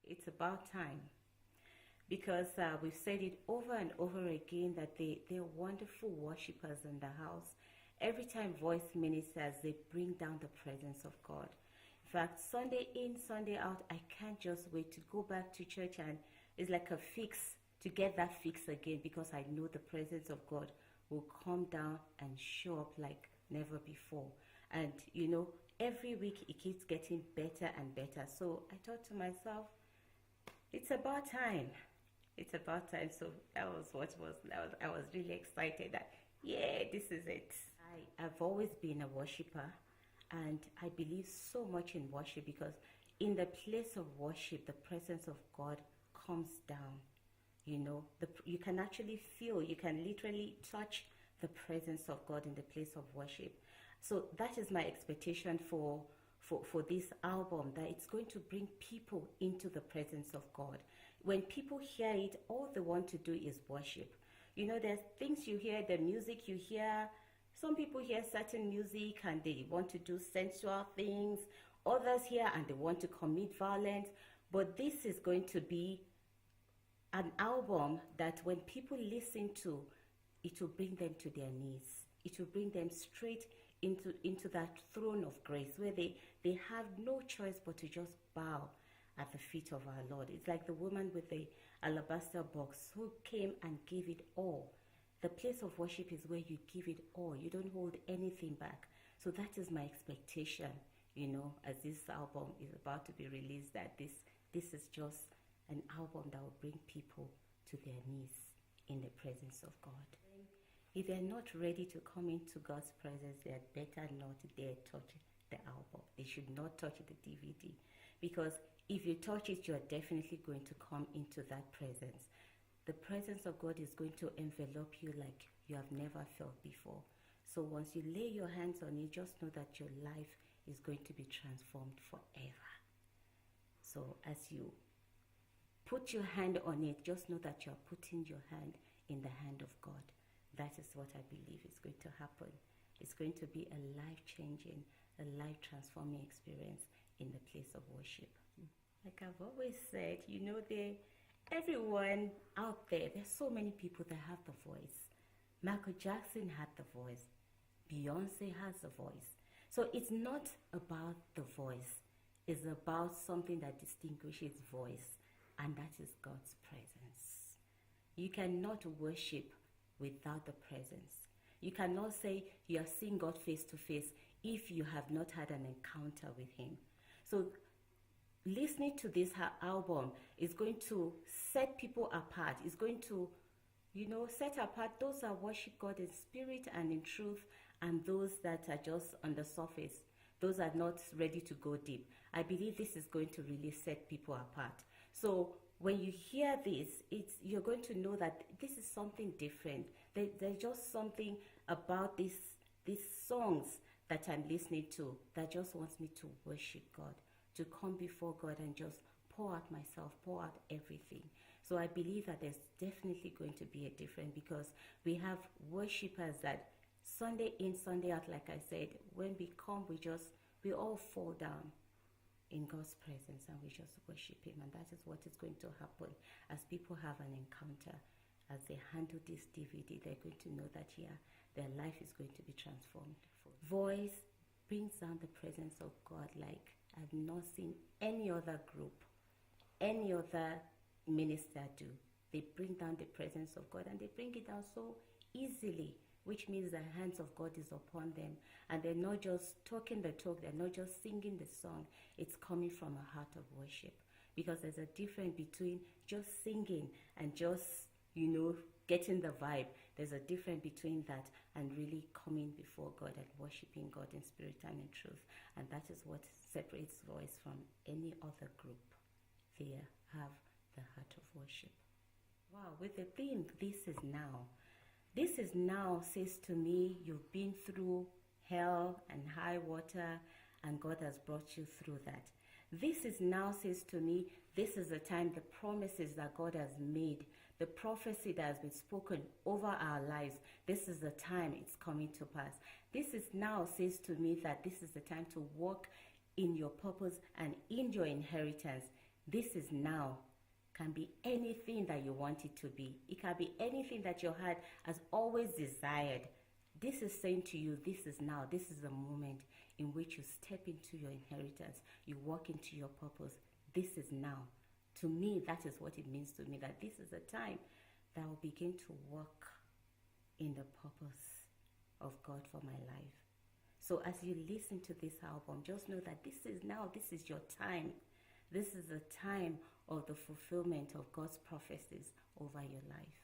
It's about time, because we've said it over and over again that they're wonderful worshippers in the house. Every time Voice ministers, they bring down the presence of God. In fact, Sunday in, Sunday out, I can't just wait to go back to church, and it's like a fix, to get that fix again, because I know the presence of God will come down and show up like never before. And you know, every week it keeps getting better and better. So I thought to myself, it's about time. It's about time. So that was I was really excited that, yeah, this is it. I've always been a worshiper, and I believe so much in worship, because in the place of worship, the presence of God comes down. You know, you can actually feel, you can literally touch the presence of God in the place of worship. So that is my expectation for this album, that it's going to bring people into the presence of God. When people hear it, all they want to do is worship. You know, there's things you hear, the music you hear. Some people hear certain music and they want to do sensual things. Others hear and they want to commit violence. But this is going to be an album that when people listen to, it will bring them to their knees. It will bring them straight into that throne of grace, where they have no choice but to just bow at the feet of our Lord. It's like the woman with the alabaster box who came and gave it all. The place of worship is where you give it all. You don't hold anything back. So that is my expectation, you know, as this album is about to be released, that this is just an album that will bring people to their knees in the presence of God. If they're not ready to come into God's presence, they had better not dare touch the album. They should not touch the DVD, because if you touch it, you're definitely going to come into that presence. The presence of God is going to envelop you like you have never felt before. So once you lay your hands on it, just know that your life is going to be transformed forever. So as you put your hand on it, just know that you're putting your hand in the hand of God. That is what I believe is going to happen. It's going to be a life-changing, a life-transforming experience in the place of worship. Like I've always said, you know, everyone out there, there's so many people that have the voice. Michael Jackson had the voice. Beyonce has the voice. So it's not about the voice. It's about something that distinguishes voice, and that is God's presence. You cannot worship without the presence. You cannot say you are seeing God face to face if you have not had an encounter with Him. So listening to this album is going to set people apart. It's going to, you know, set apart those that worship God in spirit and in truth, and those that are just on the surface. Those are not ready to go deep. I believe this is going to really set people apart. So when you hear this, you're going to know that this is something different. There's just something about these songs that I'm listening to that just wants me to worship God, to come before God and just pour out myself, pour out everything. So I believe that there's definitely going to be a difference, because we have worshipers that Sunday in, Sunday out, like I said, when we come, we all fall down in God's presence and we just worship Him. And that is what is going to happen as people have an encounter. As they handle this DVD, they're going to know that, yeah, their life is going to be transformed. Voice brings down the presence of God like I've not seen any other group, any other minister do. They bring down the presence of God, and they bring it down so easily, which means the hands of God is upon them. And they're not just talking the talk, they're not just singing the song. It's coming from a heart of worship. Because there's a difference between just singing and just, you know, getting the vibe. There's a difference between that and really coming before God and worshiping God in spirit and in truth. And that is what separates Voice from any other group. They have the heart of worship. Wow, with the theme, This Is Now. This is now says to me, you've been through hell and high water, and God has brought you through that. This is now says to me, this is the time, the promises that God has made, the prophecy that has been spoken over our lives, this is the time it's coming to pass. This is now says to me that this is the time to walk in your purpose and in your inheritance. This is now can be anything that you want it to be. It can be anything that your heart has always desired. This is saying to you, this is now. This is the moment in which you step into your inheritance. You walk into your purpose. This is now. To me, that is what it means to me, that this is a time that I will begin to walk in the purpose of God for my life. So as you listen to this album, just know that this is now. This is your time. This is the time of the fulfillment of God's prophecies over your life.